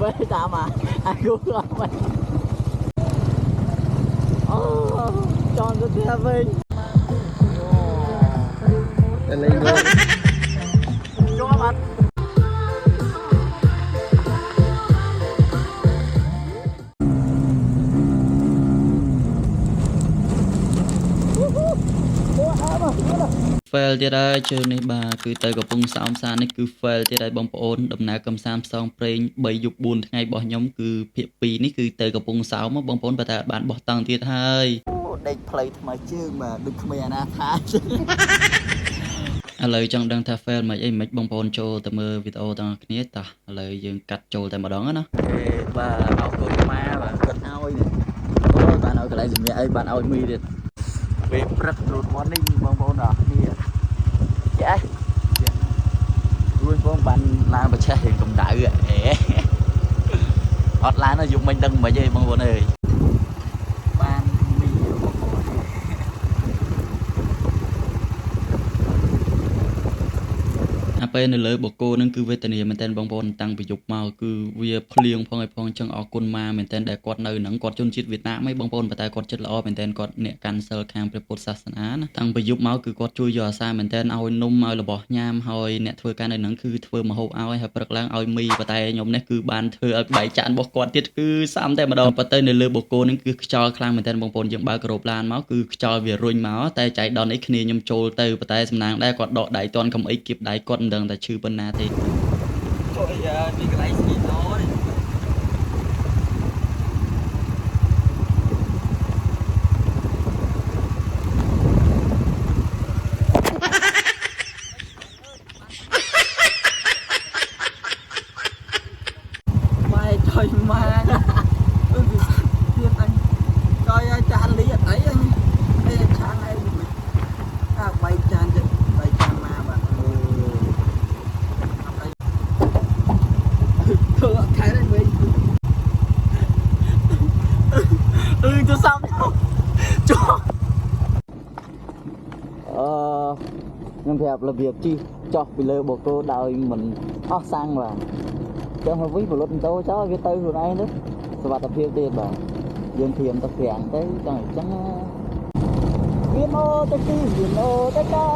với tao mà ai cũng làm vậy tròn cái xe về để lấy luôn cho bạn fail ទៀតហើយជើងនេះបាទគឺទៅកំពង់សោមសាននេះគឺ fail ទៀតហើយបងប្អូនដំណើរកំសាន្តផ្សងព្រេង3យប់4ថ្ងៃរបស់ខ្ញុំគឺភាគ2នេះគឺទៅកំពង់សោមបងប្អូនបើតែបានបោះតង់ទៀតហើយដេកផ្លូវថ្មីជើងបាទដូចគ្មានអាណាថាឥឡូវចង់ដឹងថា fail មិនអីមិនបងប្អូនចូលទៅមើលវីដេអូទាំងអស់គ្នាតោះឥឡូវយើងកាត់ចូលតែម្ដងណាបាទអរគុណម៉ាបាទគាត់ឲ្យនេះអូបានឲ្យកន្លែងសម្រាប់អីបានឲ្យមីទៀតពេលព្រឹករូតម៉ននេះបងប្អូនអរគ្នាចារួចបងបានឡើងប្រឆេះរៀងកម្ដៅអត់ឡើងទៅយប់មិញដឹងមិនអីបងប្អូនអើយបានមីបងប្អូនអាពេលនៅលើបូកូហ្នឹងគឺវេទនាមែនតើបងប្អូនតាំងពីយប់មកគឺវាភ្លៀងផងឲ្យផងអញ្ចឹងអរគុណម៉ាមែនតើដែលគាត់នៅហ្នឹងគាត់ជនជាតិវៀតណាមឯងបងប្អូនប៉ុន្តែគាត់ចិត្តល្អមែនតើគាត់អ្នកកាន់សិលខាងព្រះពុទ្ធសាសនាណាតាំងពីយប់មកគឺគាត់ជួយយកអាសាមែនតើឲ្យនំឲ្យរបស់ញ៉ាមហើយអ្នកធ្វើការនៅហ្នឹងគឺធ្វើម្ហូបឲ្យហើយព្រឹកឡើងឲ្យមីប៉ុន្តែខ្ញុំនេះគឺបានធ្វើឲ្យបែកចានរបស់គាត់ទៀតគឺសាំតែម្ដងប៉ុន្តែនៅលើបូកូហ្នឹងគឺខ្យល់ខ្លាំងមែនតើបងប្អូនយើងបើករ៉ូបឡានមកគឺខ្យល់វារុញមកតែចៃដន្យអីគ្នាខ្ញុំចូលទៅប៉ុន្តែសំណាងដែរគាត់ដកដៃតន់កំអីគៀបដៃគាត់មិនដឹងតែឈឺប៉ុណ្ណាទេចូលពីកន្លែងស្គីណូនេះម៉ែចុយម៉ាទៀតអញចុយឲ្យចានលីអត់អីអញឯងឆានអីអាបែកចានទៀតបែកចានម៉ាបាទធ្វើអត់ខែទេវិញទៅសំចុះខ្ញុំប្រាប់របៀបជិះចុះពីលើបូកូដោយមិនអស់សាំងបាទចឹងហើយវិញផលិតម៉ូតូចោលវាទៅខ្លួនឯងទៅសុវត្ថិភាពទៀតបាទយើងធៀមទៅក្រាំងទៅចឹងអញ្ចឹងវាអូទៅទីវាអូទៅកា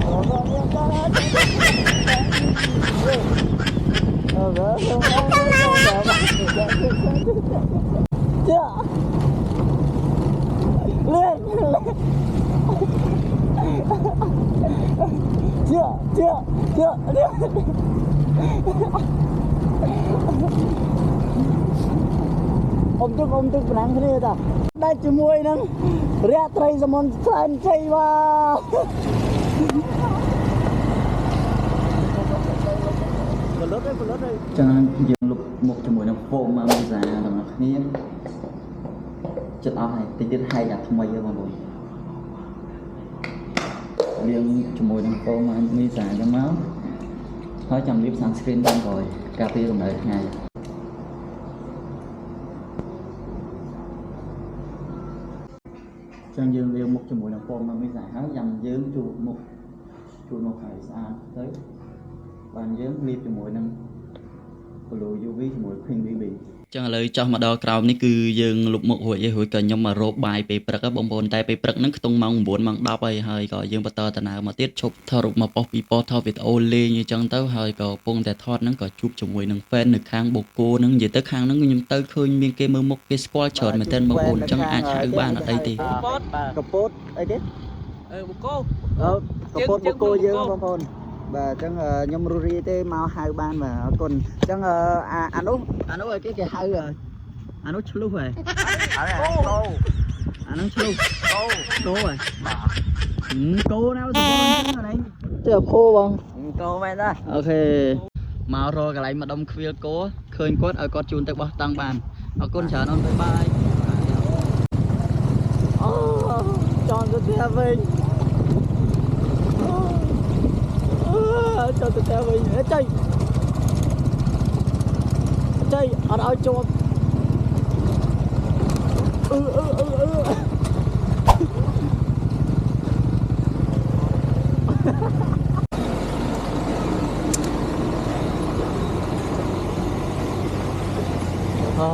អូវាកាអូវាអមទឹកប្រាំងគ្នាតាដាច់ជាមួយនឹងរយៈត្រីសមនខ្លាំងជ័យបាទផលិតហើយចាយើងលុបមុខជាមួយនឹងហ្វូមមកមីសាទាំងអស់គ្នាចិត្តអស់ហើយតិចទៀតហែកអាថ្មីហ្នឹងបងប្អូនយើងជាមួយនឹងហ្វូមមីសាចឹងមកហើយចាំលាប sunscreen តាមក្រោយការពារកម្ដៅថ្ងៃចឹងយើងលាបមុខជាមួយនឹងហ្វូមមីសាហើយចាំយើងជូតមុខឲ្យស្អាតទៅបានយើងលាបជាមួយនឹង Blue UV ជាមួយ Pink BB ចឹងឥឡូវចោះមកដល់ក្រោមនេះគឺយើងលុបមុខរួចក៏ខ្ញុំមករកបាយពេលព្រឹកបងប្អូនតែពេលព្រឹកហ្នឹងខ្ទង់ម៉ោង 9 ម៉ោង 10 ហើយក៏យើងបន្តដំណើរមកទៀតឈប់ថតរូបមកប៉ុសពីប៉ុសថតវីដេអូលេងអញ្ចឹងទៅហើយក៏ពងតែថតហ្នឹងក៏ជួបជាមួយនឹង fan នៅខាងបូកូហ្នឹងនិយាយទៅខាងហ្នឹងខ្ញុំទៅឃើញមានគេមើលមុខគេស្គាល់ច្រើនមែនទែនបងប្អូនអញ្ចឹងអាចហៅបានអត់អីទេកពតអីទេបូកូកពតបូកូយើងបងប្អូនបាទអញ្ចឹងខ្ញុំរੂរីទេមកហៅបានបាទអរគុណអញ្ចឹងអានោះគេហៅអានោះឆ្លុះហ៎អានោះឆ្លុះគោហ៎បាទគោណាសុភអញ្ចឹងអានេះទៅគោបងគោមែនតាអូខេមករកកន្លែងម្ដុំខ្វៀលគោឃើញគាត់ឲ្យគាត់ជូនទៅបោះតង់បានអរគុណច្រើនអូនបាយអូចង់ទៅផ្ទះវិញចូលទៅផ្ទះវិញចៃអត់ឲ្យជាប់ vai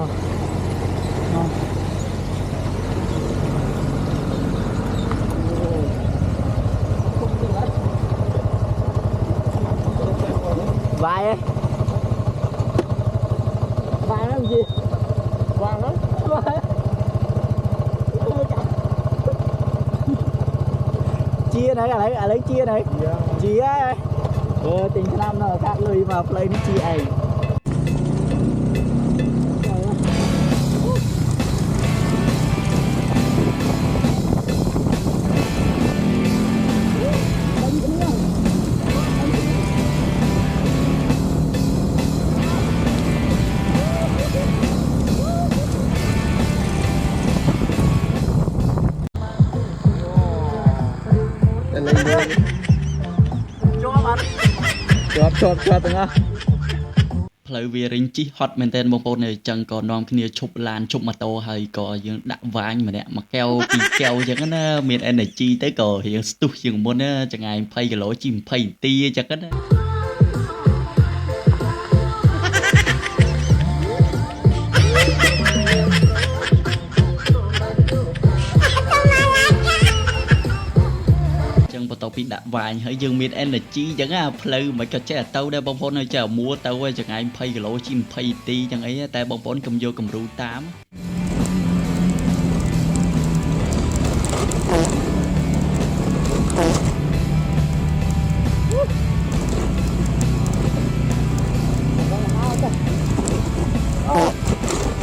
ấy vai làm gì vai đó vai chia này lấy chia này chia ấy tình nam nó khác lười mà play nó chia ấy chọt từng á lời về rình chi hot men tên bông bồn này chẳng còn non kia chụp làn chụp mà to hay có những đạn vàng mà nè mà keo thì keo chẳng có miền energy tới cờ hiện stu chẳng muốn chẳng ai pay cái lỗ chim pay ti chẳng có tàu bị đạn vàng hãy dừng miền energy chẳng à play mấy cái trẻ tàu đây bông bồn này chờ mua tàu ấy chẳng ai pay cái lỗ chim pay ti chẳng ấy tại bông bồn cầm vô cầm ru 8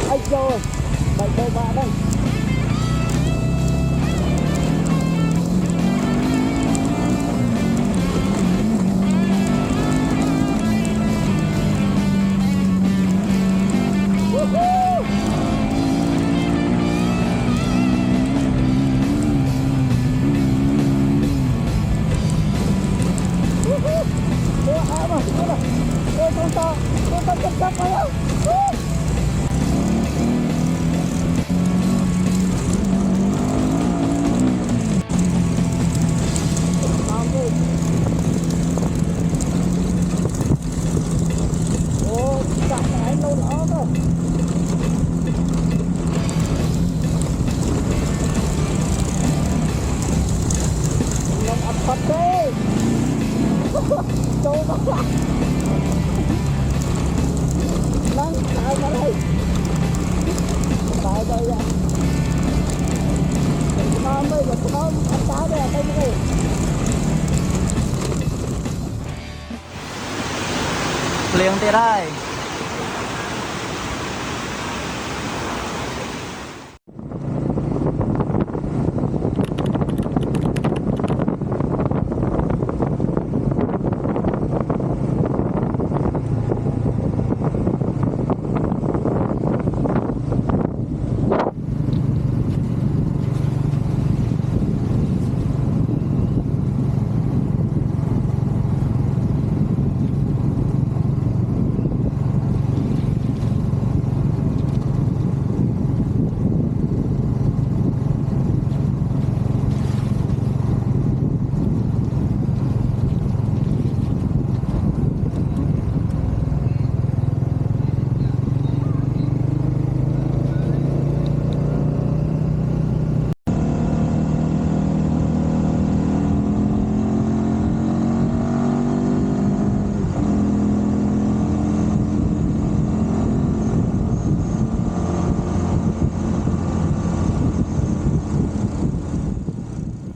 Ây trời, bảy đôi ba đây. Liền tiền đây.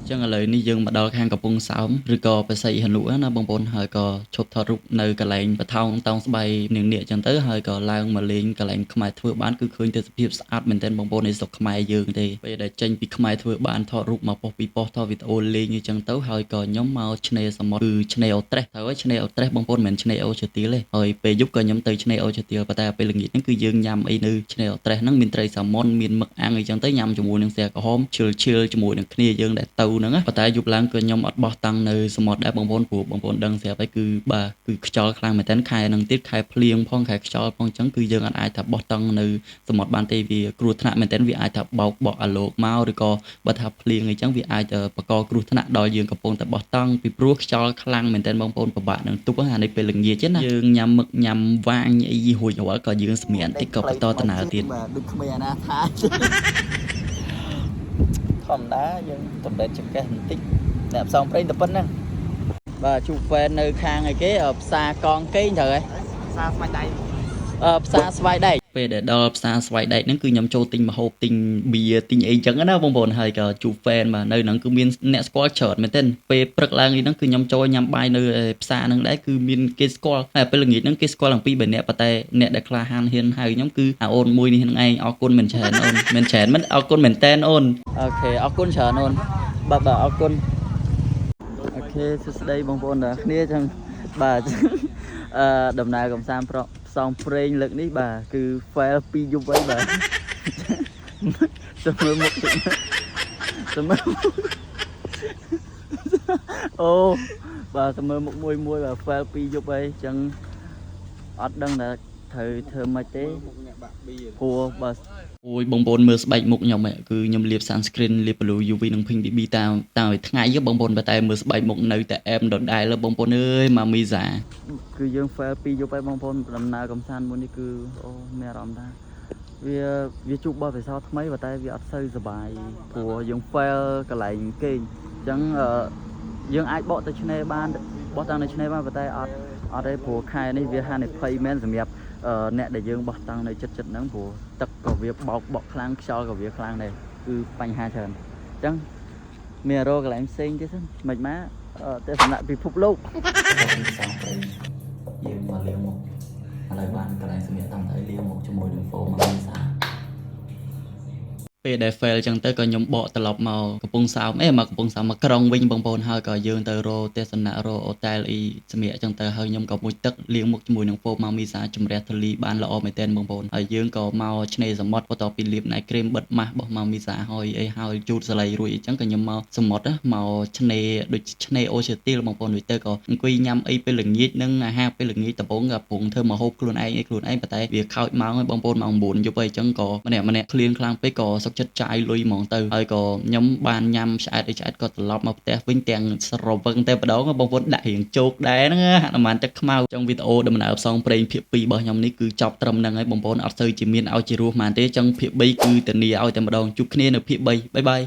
Chẳng là lời ní dương mà đo khang cặp bông sóng rồi có phải xây hình lũa nó bông bồn hơi có chụp thọ rụt nơi cả lạnh và thong tông bay niềng địa chẳng tới hơi có lang mà lên cả lạnh không ai thưa bán cứ khơi từភាពស្អាត mình tên bông bồn này sọc không ai dương thì bây giờ tranh bị không ai thưa bán thọ rụt mà bọc bị bọc thọ vịt ô lên như chẳng tới hơi có nhóm màu channel sầm màu từ channel tre thôi channel tre bông bồn mình channel cho tí lên rồi về giúp có nhóm từ channel cho tí và ta về lần nghĩ nó cứ dương nhầm ấy nữ channel tre nó mình tre sầm môn mình mực ăn người chẳng tới nhầm cho mùi nâng xe có hôm chill cho mùi nâng kia dương để tàu ហ្នឹងប៉ុន្តែយប់ឡើងគឺខ្ញុំអត់បោះតង់នៅសមុទ្រដែរបងប្អូនព្រោះបងប្អូនដឹងស្រាប់ហើយគឺបាទគឺខ្យល់ខ្លាំងមែនតើខែហ្នឹងទៀតខែភ្លៀងផងខែខ្យល់ផងអញ្ចឹងគឺយើងអាចថាបោះតង់នៅសមុទ្របានទេវាគ្រោះថ្នាក់មែនតើវាអាចថាបោកបក់អាលោកមកឬក៏បើថាភ្លៀងអីចឹងវាអាចបង្កគ្រោះថ្នាក់ដល់យើងកំពុងតែបោះតង់ពីព្រោះខ្យល់ខ្លាំងមែនតើបងប្អូនពិបាកនឹងទប់អានេះពេលល្ងាចណាយើងញ៉ាំមឹកញ៉ាំវាញអីរួចរាល់ក៏យើងសម្រានតិចក៏បន្តដំណើរទៀតបាទដូចគ្មានអាណាថាធម្មតាយើងតម្រេចចង្កេះបន្តិចតែផ្សងព្រេងតែប៉ុណ្ណឹងបាទជួបហ្វេននៅខាងអីគេផ្សារកងកេងត្រូវហើយផ្សារស្វាយដែកផ្សារស្វាយដែកពេលដែលដល់ផ្សារស្វាយដែកហ្នឹងគឺខ្ញុំចូលទិញម្ហូបទិញបៀទិញអីចឹងណាបងប្អូនហើយក៏ជួបហ្វេនបាទនៅហ្នឹងគឺមានអ្នកស្គាល់ច្រើនមែនទែនពេលព្រឹកឡើងនេះហ្នឹងគឺខ្ញុំចូលញ៉ាំបាយនៅផ្សារហ្នឹងដែរគឺមានគេស្គាល់ហើយពេលល្ងាចហ្នឹងគេស្គាល់អំពី3នាក់ប៉ុន្តែអ្នកដែលក្លាហានហ៊ានហៅខ្ញុំគឺអាអូនមួយនេះហ្នឹងឯងអរគុណមែនច្រើនអូនមែនច្រើនមិនអរគុណមែនតែនអូនអូខេអរគុណច្រើនអូនបាទអរគុណអូខេសួស្តីបងប្អូនទាំងគ្នាចឹងបាទដំណើរកំសាន្តប្រកផ្សងព្រេងលើកនេះបាទគឺ fail 2យប់ហើយបាទទៅមើលមុខទៅមើលអូបាទទៅមើលមុខមួយបាទ fail 2យប់ហើយចឹងអត់ដឹងថាត្រូវធ្វើម៉េចទេព្រោះបាទអូយបងប្អូនមើលស្បែកមុខខ្ញុំគឺខ្ញុំលាប sunscreen លាប blue UV និង pink BB តាមថ្ងៃបងប្អូនតែមើលស្បែកមុខនៅតែអែមដដែលបងប្អូនអើយម៉ាមីសាគឺយើង fail 2យប់ហើយបងប្អូនដំណើរកំសាន្តមួយនេះគឺអូមានអារម្មណ៍ថាវាជួបបទពិសោធន៍ថ្មីប៉ុន្តែវាអត់សូវសុបាយព្រោះយើង fail កន្លែងគេអញ្ចឹងយើងអាចបកទៅឆ្នេរបានបោះតាំងនៅឆ្នេរបានប៉ុន្តែអត់ទេព្រោះខែនេះវាហានិភ័យមែនសម្រាប់អ្នកដែលយើងបោះតាំងនៅចិត្តហ្នឹងព្រោះទឹកក៏វាបោកបក់ខ្លាំងខ្យល់ក៏វាខ្លាំងដែរគឺបញ្ហាច្រើនអញ្ចឹងមានរោគកន្លែងផ្សេងទៀតមិនម៉ាទស្សនៈពិភពលោកយើងមកលាងមុខឥឡូវបានកន្លែងសម្រាប់តាំងទៅលាងមុខជាមួយនឹងហ្វូមមកសាពេលដែល fail ចឹងទៅក៏ខ្ញុំបកត្រឡប់មកកំពង់សោមមកកំពង់សោមមកក្រុងវិញបងប្អូនហើយក៏យើងទៅរកទស្សនៈរកអូតែលអីសម្រាប់ចឹងទៅហើយខ្ញុំក៏មួយទឹកលាងមុខជាមួយនឹងហ្វូមមកមីសាជំរះធូលីបានល្អមែនទែនបងប្អូនហើយយើងក៏មកឆ្នេរសមុទ្របន្ទាប់ពីលាបណៃក្រេមបិទម៉ាស់របស់មកមីសាហើយអីហើយជូតសលៃរួចអញ្ចឹងក៏ខ្ញុំមកសមុទ្រមកឆ្នេរដូចឆ្នេរអូឈើទីលបងប្អូនរួចទៅក៏អង្គុយញ៉ាំអីពេលល្ងាចនឹងអាហារពេលល្ងាចដំបូងក៏ប្រងធ្វើមកហូបខ្លួនឯងប៉ុន្តែវាខោចម៉ោងហើយបងប្អូនម៉ោង9យប់ហើយអញ្ចឹងក៏ម្នាក់ឃ្លៀងខ្លាំងពេកក៏សុខចិត្តចាយលុយហ្មងទៅហើយក៏ខ្ញុំបានញ៉ាំឆ្អែតក៏ត្រឡប់មកផ្ទះវិញទាំងស្រវឹងតែម្ដងបងប្អូនដាក់រៀងជោគដែរហ្នឹងហាក់តែបានទឹកខ្មៅtrongវីដេអូដំណើរផ្សងព្រេងភាគ2របស់ខ្ញុំនេះគឺចប់ត្រឹមហ្នឹងហើយបងប្អូនអត់សូវជាមានឲ្យជារសប៉ុន្មានទេអញ្ចឹងភាគ3គឺធានាឲ្យតែម្ដងជួបគ្នានៅភាគ3បាយបាយ